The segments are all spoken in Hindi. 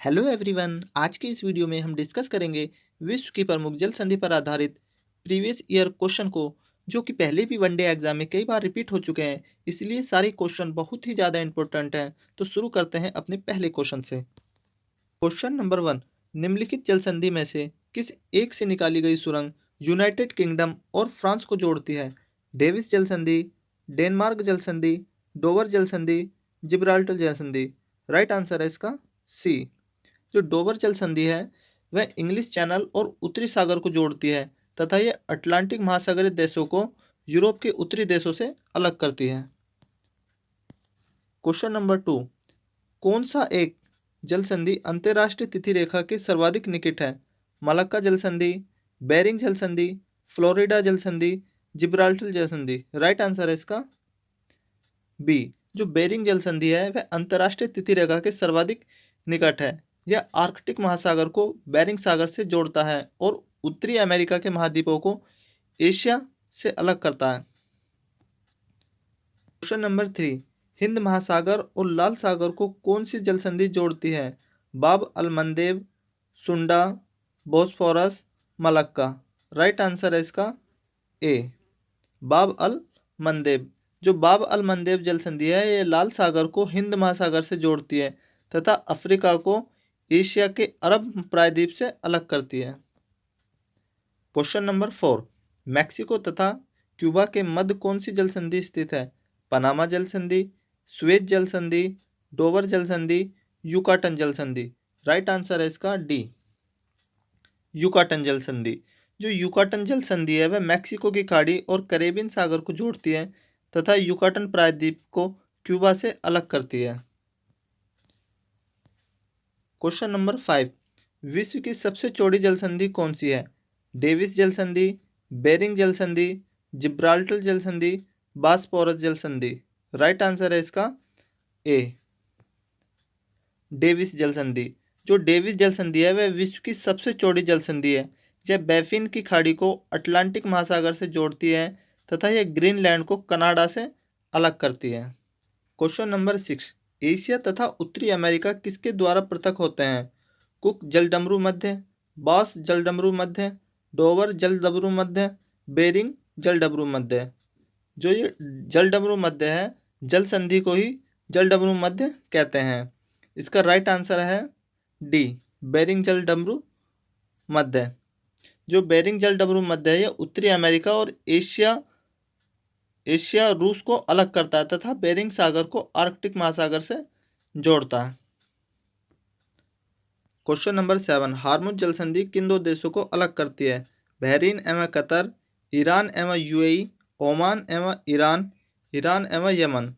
Hello everyone. आज के इस वीडियो में हम डिस्कस करेंगे विश्व की प्रमुख जल संधि पर आधारित प्रीवियस ईयर क्वेश्चन को, जो कि पहले भी वनडे एग्जाम में कई बार रिपीट हो चुके हैं। इसलिए सारे क्वेश्चन बहुत ही ज़्यादा इंपॉर्टेंट हैं। तो शुरू करते हैं अपने पहले क्वेश्चन से। Question number 1। निम्नलिखित जल संधि में से किस एक से निकाली गई सुरंग यूनाइटेड किंगडम और फ्रांस को जोड़ती है? डेविस जल संधि, डेनमार्क जल संधि, डोवर जल संधि, जिब्राल्टर जल संधि। राइट आंसर है इसका सी। जो डोवर जल संधि है वह इंग्लिश चैनल और उत्तरी सागर को जोड़ती है तथा यह अटलांटिक महासागरीय देशों को यूरोप के उत्तरी देशों से अलग करती है। Question number 2। कौन सा एक जल संधि अंतर्राष्ट्रीय तिथि रेखा के सर्वाधिक निकट है? मलक्का जल संधि, बेरिंग जल संधि, फ्लोरिडा जल संधि, जिब्राल्टर जल संधि। राइट आंसर है इसका बी। जो बेरिंग जल संधि है वह अंतर्राष्ट्रीय तिथि रेखा के सर्वाधिक निकट है। यह आर्कटिक महासागर को बेरिंग सागर से जोड़ता है और उत्तरी अमेरिका के महाद्वीपों को एशिया से अलग करता है। Question number 3। हिंद महासागर और लाल सागर को कौन सी जल संधि जोड़ती है? बाब अल मंदेब, सुंडा, बोस्फोरस, मलक्का। राइट आंसर है इसका ए, बाब अल मंदेब। जो बाब अल मंदेब जल संधि है ये लाल सागर को हिंद महासागर से जोड़ती है तथा अफ्रीका को एशिया के अरब प्रायद्वीप से अलग करती है। Question number 4। मैक्सिको तथा क्यूबा के मध्य कौन सी जल संधि स्थित है? पनामा जल संधि, सुएज जल संधि, डोवर जल संधि, युकाटन जल संधि। राइट आंसर है इसका डी, युकाटन जल संधि। जो युकाटन जल संधि है वह मैक्सिको की खाड़ी और कैरेबियन सागर को जोड़ती है तथा युकाटन प्रायद्वीप को क्यूबा से अलग करती है। Question number 5। विश्व की सबसे चौड़ी जल संधि कौन सी है? डेविस जल संधि, बेरिंग जल संधि, जिब्राल्टर जल संधि, बास्पोरस जल संधि। राइट आंसर है इसका ए, डेविस जल संधि। जो डेविस जल संधि है वह विश्व की सबसे चौड़ी जल संधि है। यह बैफिन की खाड़ी को अटलांटिक महासागर से जोड़ती है तथा यह ग्रीनलैंड को कनाडा से अलग करती है। Question number 6। एशिया तथा उत्तरी अमेरिका किसके द्वारा पृथक होते हैं? कुक जलडमरू मध्य, बॉस जलडमरू मध्य, डोवर जलडमरू मध्य, बेरिंग जलडमरू मध्य। जो ये जलडमरू मध्य है जल संधि को ही जलडमरू मध्य कहते हैं। इसका राइट आंसर है डी, बेरिंग जलडमरू मध्य। जो बेरिंग जलडमरू मध्य है यह उत्तरी अमेरिका और एशिया रूस को अलग करता है तथा बेरिंग सागर को आर्कटिक महासागर से जोड़ता है। Question number 7। हार्मुज जल संधि किन दो देशों को अलग करती है? बहरीन एवं कतर, ईरान एवं यूएई, ओमान एवं ईरान, ईरान एवं यमन।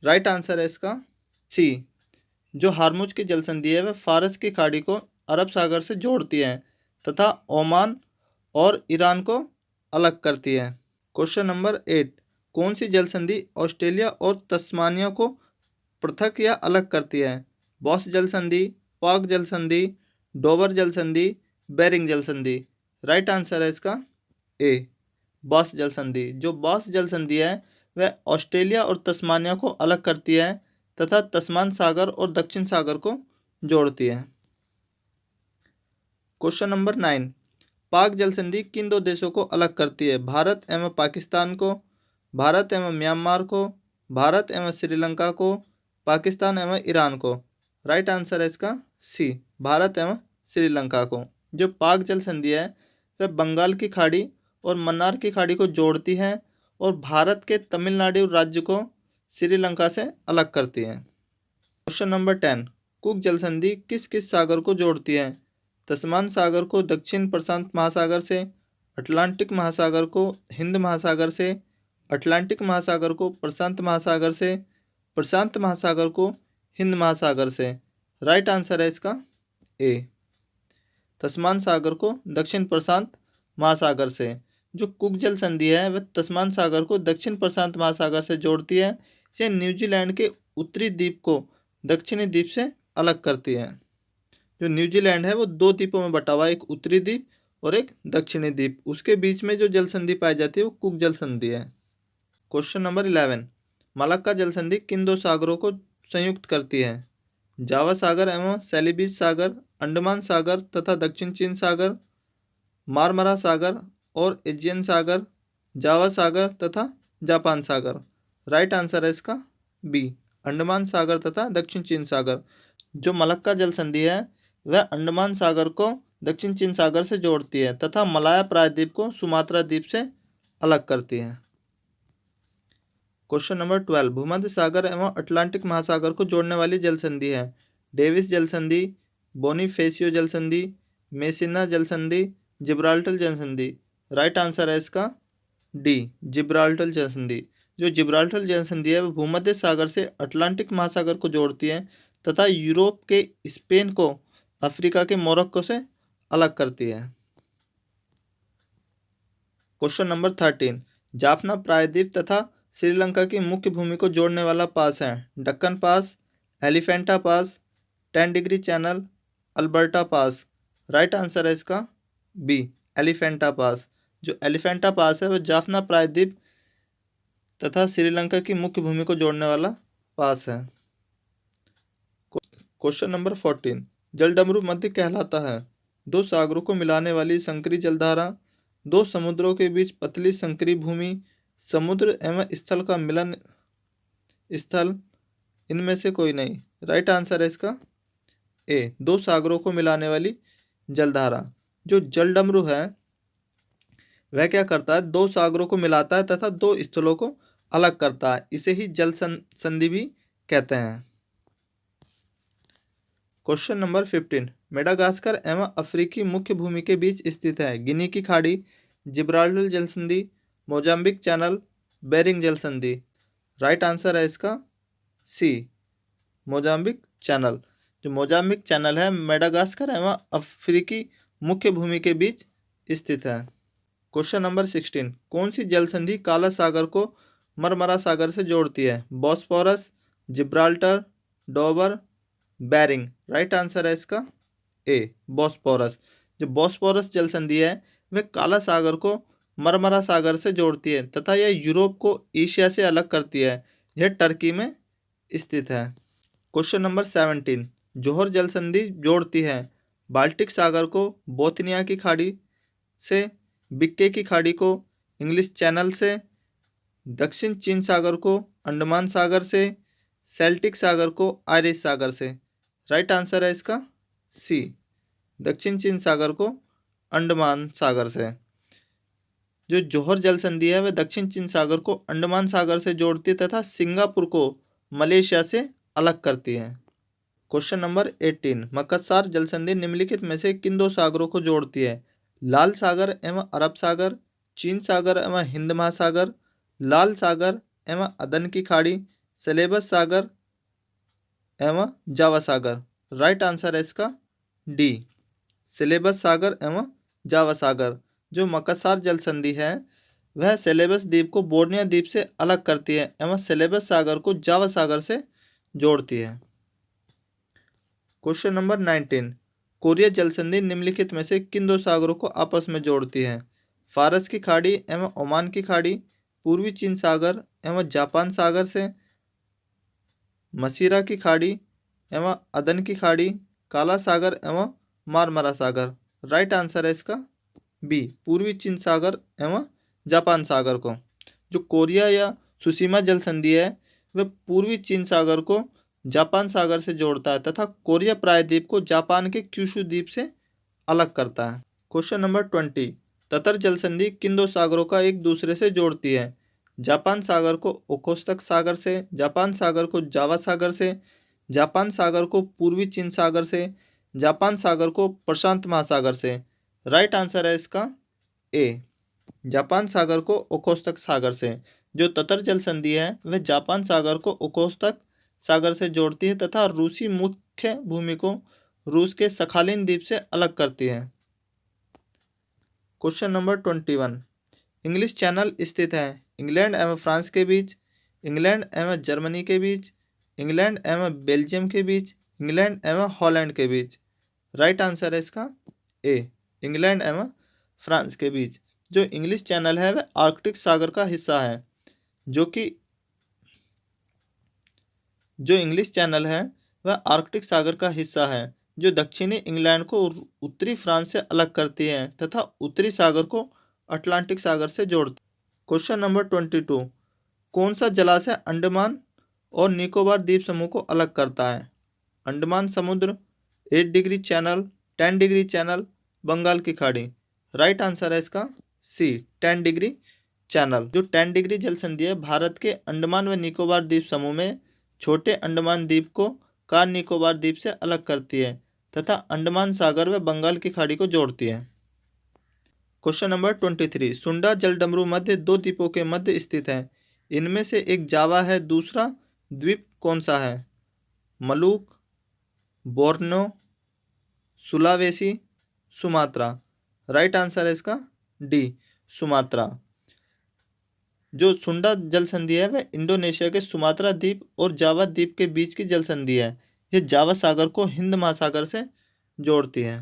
राइट आंसर है इसका सी। जो हार्मुज की जल संधि है वह फारस की खाड़ी को अरब सागर से जोड़ती है तथा ओमान और ईरान को अलग करती है। Question number 8। कौन सी जल संधि ऑस्ट्रेलिया और तस्मानिया को पृथक या अलग करती है? बॉस जल संधि, पाक जल संधि, डोवर जल संधि, बेरिंग जल संधि। राइट आंसर है इसका ए, बॉस जल संधि। जो बॉस जल संधि है वह ऑस्ट्रेलिया और तस्मानिया को अलग करती है तथा तस्मान सागर और दक्षिण सागर को जोड़ती है। Question number 9। पाक जल संधि किन दो देशों को अलग करती है? भारत एवं पाकिस्तान को, भारत एवं म्यांमार को, भारत एवं श्रीलंका को, पाकिस्तान एवं ईरान को। राइट आंसर है इसका सी, भारत एवं श्रीलंका को। जो पाक जल संधि है वह बंगाल की खाड़ी और मन्नार की खाड़ी को जोड़ती है और भारत के तमिलनाडु राज्य को श्रीलंका से अलग करती है। Question number 10। कुक जल संधि किस किस सागर को जोड़ती है? तस्मान सागर को दक्षिण प्रशांत महासागर से, अटलांटिक महासागर को हिंद महासागर से, अटलांटिक महासागर को प्रशांत महासागर से, प्रशांत महासागर को हिंद महासागर से। राइट आंसर है इसका ए, तस्मान सागर को दक्षिण प्रशांत महासागर से। जो कुक जल संधि है वह तस्मान सागर को दक्षिण प्रशांत महासागर से जोड़ती है। यह न्यूजीलैंड के उत्तरी द्वीप को दक्षिणी द्वीप से अलग करती है। जो न्यूजीलैंड है वो दो द्वीपों में बटा हुआ है, एक उत्तरी द्वीप और एक दक्षिणी द्वीप। उसके बीच में जो जल संधि पाई जाती है वो कुक जल संधि है। Question number 11। मलक्का जल संधि किन दो सागरों को संयुक्त करती है? जावा सागर एवं सेलिबीज सागर, अंडमान सागर तथा दक्षिण चीन सागर, मारमरा सागर और एजियन सागर, जावा सागर तथा जापान सागर। राइट आंसर है इसका बी, अंडमान सागर तथा दक्षिण चीन सागर। जो मलक्का जल संधि है वह अंडमान सागर को दक्षिण चीन सागर से जोड़ती है तथा मलाया प्रायद्वीप को सुमात्रा द्वीप से अलग करती है। क्वेश्चन नंबर 12, भूमध्य सागर एवं अटलांटिक महासागर को जोड़ने वाली जल संधि है। डेविस जल संधि, बोनीफेसियो जल संधि, मेसिना जल संधि, जिब्राल्टर जल संधि। राइट आंसर है इसका डी, जिब्राल्टर जल संधि। जो जिब्राल्टर जल संधि है वह भूमध्य सागर से अटलांटिक महासागर को जोड़ती है तथा यूरोप के स्पेन को अफ्रीका के मोरक्को से अलग करती है। क्वेश्चन नंबर 13, जाफना प्रायद्वीप तथा श्रीलंका की मुख्य भूमि को जोड़ने वाला पास है। दक्कन पास, एलिफेंटा पास, 10 डिग्री चैनल, अल्बर्टा पास। राइट आंसर है इसका बी, एलिफेंटा पास। जो एलिफेंटा पास है वह जाफना प्रायद्वीप तथा श्रीलंका की मुख्य भूमि को जोड़ने वाला पास है। क्वेश्चन नंबर 14, जलडमरू मध्य कहलाता है। दो सागरों को मिलाने वाली संकरी जलधारा, दो समुद्रों के बीच पतली संकरी भूमि, समुद्र एवं स्थल का मिलन स्थल, इनमें से कोई नहीं। राइट आंसर है इसका ए, दो सागरों को मिलाने वाली जलधारा। जो जलडमरू है वह क्या करता है, दो सागरों को मिलाता है तथा दो स्थलों को अलग करता है। इसे ही जल संधि भी कहते हैं। क्वेश्चन नंबर 15, मेडागास्कर एवं अफ्रीकी मुख्य भूमि के बीच स्थित है। गिनी की खाड़ी, जिब्राल्टर जल संधि, मोजाम्बिक चैनल, बेरिंग जल संधि। राइट आंसर है इसका सी, मोजाम्बिक चैनल। जो मोजाम्बिक चैनल है मेडागास्कर एवं अफ्रीकी मुख्य भूमि के बीच स्थित है। क्वेश्चन नंबर 16, कौन सी जल संधि काला सागर को मरमरा सागर से जोड़ती है। Bosphorus, Gibraltar, Dover, Bering. Right answer है इसका ए, बॉस्फोरस। जो बॉस्फोरस जल संधि है वह काला सागर को मरमरा सागर से जोड़ती है तथा यह यूरोप को एशिया से अलग करती है। यह टर्की में स्थित है। क्वेश्चन नंबर 17, जोहर जल संधि जोड़ती है बाल्टिक सागर को बोथनिया की खाड़ी से, बिक्के की खाड़ी को इंग्लिश चैनल से, दक्षिण चीन सागर को अंडमान सागर से, सेल्टिक सागर को आयरिश सागर से। राइट आंसर है इसका सी, दक्षिण चीन सागर को अंडमान सागर से। जो जोहर जल संधि है वह दक्षिण चीन सागर को अंडमान सागर से जोड़ती है तथा सिंगापुर को मलेशिया से अलग करती है। क्वेश्चन नंबर 18, मक्करसार जल संधि निम्नलिखित में से किन दो सागरों को जोड़ती है। लाल सागर एवं अरब सागर, चीन सागर एवं हिंद महासागर, लाल सागर एवं अदन की खाड़ी, सेलेबस सागर एवं जावा सागर। राइट आंसर है इसका डी, सेलेबस सागर एवं जावा सागर। जो मक्करसार जल संधि है वह सेलेबस द्वीप को बोर्निया द्वीप से अलग करती है एवं सेलेबस सागर को जावा सागर से जोड़ती है। क्वेश्चन नंबर 19, कोरिया जल संधि निम्नलिखित में से किन दो सागरों को आपस में जोड़ती है। फारस की खाड़ी एवं ओमान की खाड़ी, पूर्वी चीन सागर एवं जापान सागर से, मसीरा की खाड़ी एवं अदन की खाड़ी, काला सागर एवं मारमरा सागर। राइट आंसर है इसका बी, पूर्वी चीन सागर एवं जापान सागर को। जो कोरिया या सुशीमा जल संधि है वह पूर्वी चीन सागर को जापान सागर से जोड़ता है तथा कोरिया प्रायद्वीप को जापान के क्यूशू द्वीप से अलग करता है। क्वेश्चन नंबर 20, ततर जल संधि किन दो सागरों का एक दूसरे से जोड़ती है। जापान सागर को ओखोत्स्क सागर से, जापान सागर को जावा सागर से, जापान सागर को पूर्वी चीन सागर से, जापान सागर को प्रशांत महासागर से। राइट आंसर है इसका ए, जापान सागर को ओखोत्स्क सागर से। जो ततर जल संधि है वह जापान सागर को ओखोत्स्क सागर से जोड़ती है तथा रूसी मुख्य भूमि को रूस के सखालिन द्वीप से अलग करती है। क्वेश्चन नंबर 21, इंग्लिश चैनल स्थित है इंग्लैंड एवं फ्रांस के बीच, इंग्लैंड एवं जर्मनी के बीच, इंग्लैंड एवं बेल्जियम के बीच, इंग्लैंड एवं हॉलैंड के बीच। राइट आंसर है इसका ए, इंग्लैंड एवं फ्रांस के बीच। जो इंग्लिश चैनल है वह आर्कटिक सागर का हिस्सा है। जो इंग्लिश चैनल है वह आर्कटिक सागर का हिस्सा है जो दक्षिणी इंग्लैंड को उत्तरी फ्रांस से अलग करती है तथा उत्तरी सागर को अटलांटिक सागर से जोड़ती है। क्वेश्चन नंबर 22, कौन सा जलाशय अंडमान और निकोबार द्वीप समूह को अलग करता है? अंडमान समुद्र, 8 degree channel, 10 degree channel, Bengal की खाड़ी। राइट आंसर है इसका सी, 10 डिग्री चैनल। जो 10 डिग्री जल संधि है भारत के अंडमान व निकोबार द्वीप समूह में छोटे अंडमान द्वीप को कार निकोबार द्वीप से अलग करती है तथा अंडमान सागर व बंगाल की खाड़ी को जोड़ती है। क्वेश्चन नंबर 23, सुंडा जलडमरू मध्य दो द्वीपों के मध्य स्थित है। इनमें से एक जावा है, दूसरा द्वीप कौन सा है? Maluku, Borneo, Sulawesi, Sumatra. Right answer है इसका डी, सुमात्रा। जो सुंडा जल संधि है वह इंडोनेशिया के सुमात्रा द्वीप और जावा द्वीप के बीच की जल संधि है। यह जावा सागर को हिंद महासागर से जोड़ती है।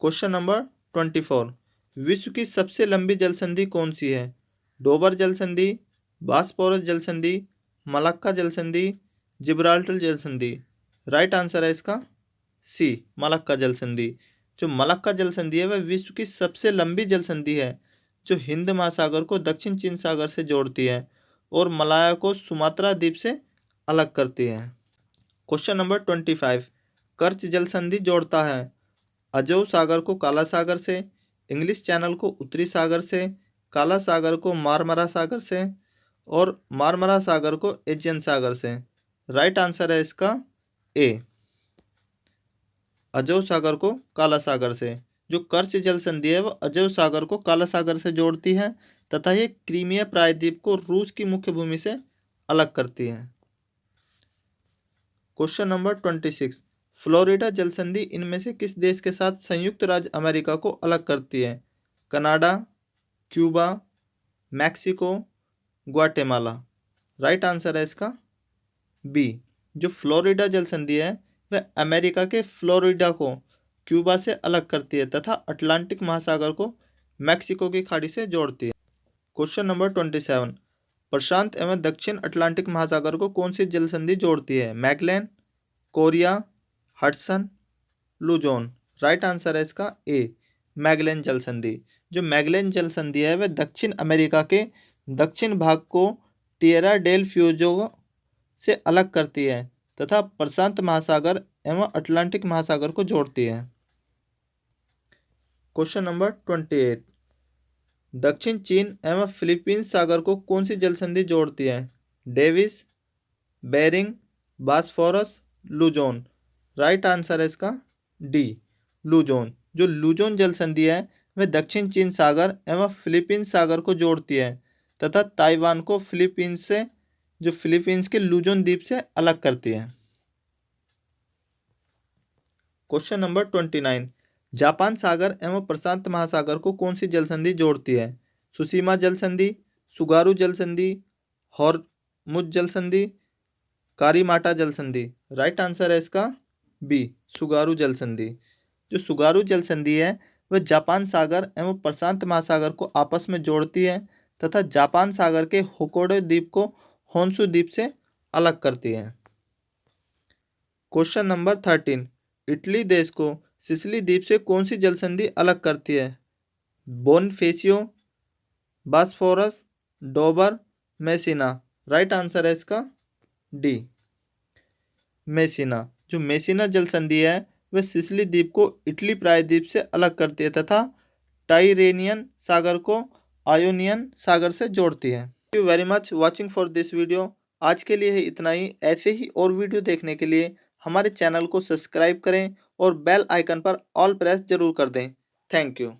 क्वेश्चन नंबर 24, विश्व की सबसे लंबी जल संधि कौन सी है? डोबर जल संधि, बॉस्फोरस जल संधि, मलक्का जल संधि, जिब्राल्टर जल संधि। राइट आंसर है इसका सी, मलक्का जल संधि। जो मलक्का जल संधि है वह विश्व की सबसे लंबी जल संधि है जो हिंद महासागर को दक्षिण चीन सागर से जोड़ती है और मलाया को सुमात्रा द्वीप से अलग करती है। क्वेश्चन नंबर 25, कर्च जल संधि जोड़ता है अजोव सागर को काला सागर से, इंग्लिश चैनल को उत्तरी सागर से, काला सागर को मारमरा सागर से और मारमरा सागर को एजियन सागर से। राइट आंसर है इसका ए, अजोव सागर को काला सागर से। जो कर्च जल संधि है वह अजोव सागर को काला सागर से जोड़ती है तथा ये क्रीमिया प्रायद्वीप को रूस की मुख्य भूमि से अलग करती है। क्वेश्चन नंबर 26, फ्लोरिडा जल संधि इनमें से किस देश के साथ संयुक्त राज्य अमेरिका को अलग करती है? Canada, Cuba, Mexico, Guatemala. Right answer है इसका बी। जो फ्लोरिडा जल संधि है वह अमेरिका के फ्लोरिडा को क्यूबा से अलग करती है तथा अटलांटिक महासागर को मैक्सिको की खाड़ी से जोड़ती है। क्वेश्चन नंबर 27, प्रशांत एवं दक्षिण अटलांटिक महासागर को कौन सी जल संधि जोड़ती है? Magellan, Korea, Hudson, Luzon. Right answer है इसका ए, मैगलेन जल संधि। जो मैगलेन जल संधि है वह दक्षिण अमेरिका के दक्षिण भाग को टिएरा डेल फ्यूजो से अलग करती है तथा प्रशांत महासागर एवं अटलांटिक महासागर को जोड़ती है। क्वेश्चन नंबर 28, दक्षिण चीन एवं फिलीपींस सागर को कौन सी जल संधि जोड़ती है? Davis, Bering, Bosphorus, Luzon. Right answer है इसका डी, लुजोन। जो लुजोन जल संधि है वह दक्षिण चीन सागर एवं फिलीपींस सागर को जोड़ती है तथा ताइवान को फिलीपींस से, जो फिलीपींस के लुजोन द्वीप से अलग करती है। क्वेश्चन नंबर 29, जापान सागर एवं प्रशांत महासागर को कौन सी जल संधि जोड़ती है? सुसीमा जल संधि, सुगारू जल संधि, हॉर्मुज जल संधि, कारीमाटा जल संधि। राइट आंसर है इसका बी, सुगारू जल संधि। जो सुगारू जल संधि है वह जापान सागर एवं प्रशांत महासागर को आपस में जोड़ती है तथा जापान सागर के होकोडो द्वीप को होन्शु द्वीप से अलग करती है। क्वेश्चन नंबर 13, इटली देश को सिसिली द्वीप से कौन सी जल संधि अलग करती है? बोनफेसियो, बॉस्फोरस, डोबर, मेसिना। राइट आंसर है इसका डी, मेसिना। जो मेसिना जल संधि है वह सिसिली द्वीप को इटली प्रायद्वीप से अलग करती है तथा टाइरेनियन सागर को आयोनियन सागर से जोड़ती है। Thank you very much watching for this video. आज के लिए इतना ही। ऐसे ही और वीडियो देखने के लिए हमारे चैनल को सब्सक्राइब करें और बेल आइकन पर ऑल प्रेस जरूर कर दें। Thank you.